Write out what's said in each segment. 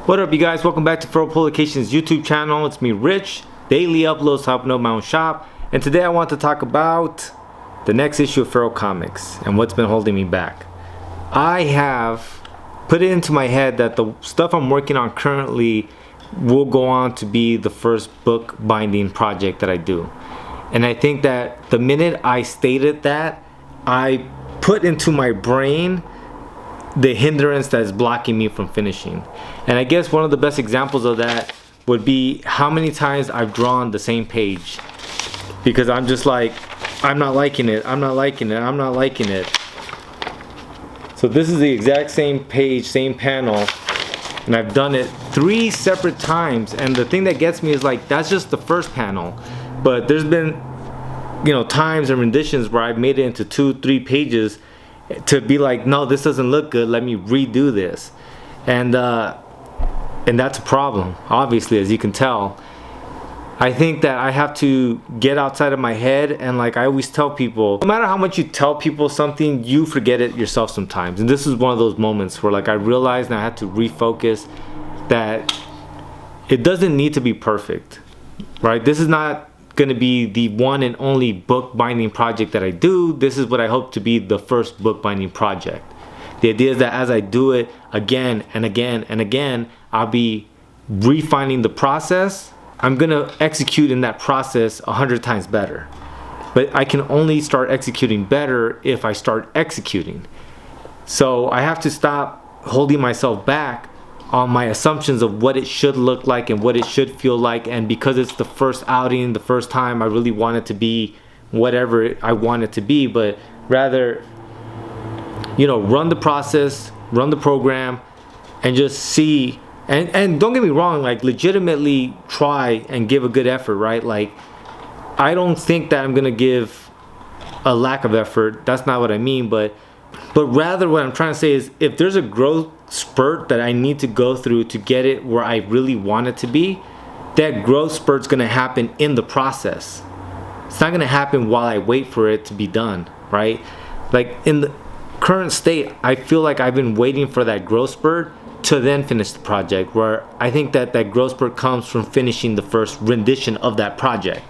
What up, you guys? Welcome back to Furrow Publications YouTube channel. It's me, Rich. Daily uploads to help out my own shop. And today I want to talk about the next issue of Furrow Comics and what's been holding me back. I have put it into my head that the stuff I'm working on currently will go on to be the first book binding project that I do. And I think that the minute I stated that, I put into my brain the hindrance that is blocking me from finishing. And I guess one of the best examples of that would be how many times I've drawn the same page, because I'm just like, I'm not liking it, I'm not liking it, I'm not liking it. So this is the exact same page, same panel, and I've done it 3 separate times. And the thing that gets me is like, that's just the first panel, but there's been, you know, times and renditions where I've made it into 2-3 pages to be like, no, this doesn't look good, let me redo this. And that's a problem, obviously, as you can tell. I think that I have to get outside of my head, and like I always tell people, no matter how much you tell people something, you forget it yourself sometimes. And this is one of those moments where like I realized, and I had to refocus, that it doesn't need to be perfect, right? This is not going to be the one and only book binding project that I do. This is what I hope to be the first book binding project. The idea is that as I do it again and again and again, I'll be refining the process. I'm gonna execute in that process 100 times better. But I can only start executing better if I start executing. So I have to stop holding myself back on my assumptions of what it should look like and what it should feel like. And because it's the first outing, the first time, I really want it to be whatever I want it to be, but rather, you know, run the process, run the program, and just see. And don't get me wrong, like legitimately try and give a good effort, right? Like, I don't think that I'm gonna give a lack of effort. That's not what I mean, but rather what I'm trying to say is, if there's a growth spurt that I need to go through to get it where I really want it to be, that growth spurt's gonna happen in the process. It's not gonna happen while I wait for it to be done, right? Like in the current state, I feel like I've been waiting for that growth spurt to then finish the project, where I think that that growth spurt comes from finishing the first rendition of that project.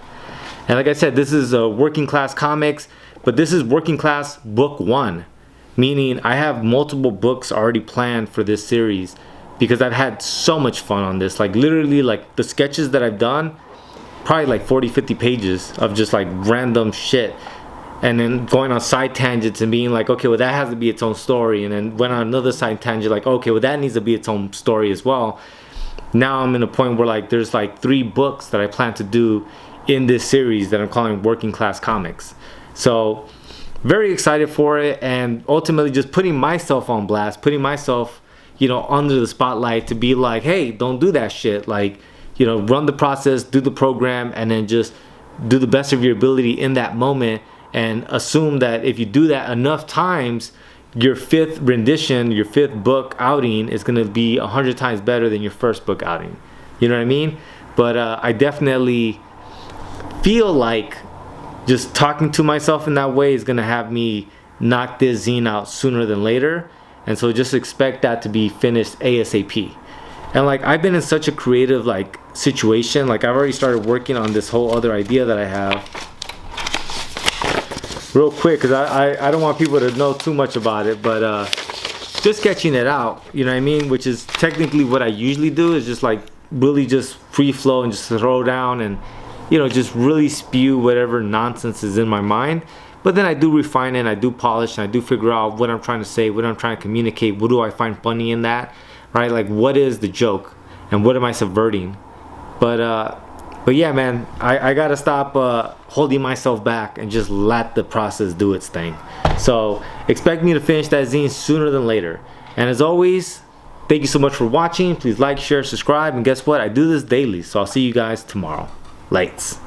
And like I said, this is a working class comics, but this is working class book 1, meaning I have multiple books already planned for this series, because I've had so much fun on this. Like literally, like the sketches that I've done, probably like 40-50 pages of just like random shit, and then going on side tangents and being like, okay, well that has to be its own story, and then went on another side tangent like, okay, well that needs to be its own story as well. Now I'm in a point where like there's like 3 books that I plan to do in this series that I'm calling Working Class Comics. So very excited for it, and ultimately just putting myself on blast, putting myself, you know, under the spotlight to be like, hey, don't do that shit. Like, you know, run the process, do the program, and then just do the best of your ability in that moment. And assume that if you do that enough times, your 5th rendition, your 5th book outing is going to be 100 times better than your first book outing. You know what I mean? But I definitely feel like just talking to myself in that way is going to have me knock this zine out sooner than later. And so just expect that to be finished ASAP. And like, I've been in such a creative like situation. Like, I've already started working on this whole other idea that I have real quick, because I don't want people to know too much about it, but just sketching it out, you know what I mean, which is technically what I usually do, is just like really just free flow and just throw down and, you know, just really spew whatever nonsense is in my mind. But then I do refine it, and I do polish, and I do figure out what I'm trying to say, what I'm trying to communicate, what do I find funny in that, right? Like, what is the joke and what am I subverting? But yeah, man, I gotta stop holding myself back and just let the process do its thing. So expect me to finish that zine sooner than later. And as always, thank you so much for watching. Please like, share, subscribe, and guess what? I do this daily, so I'll see you guys tomorrow. Lights.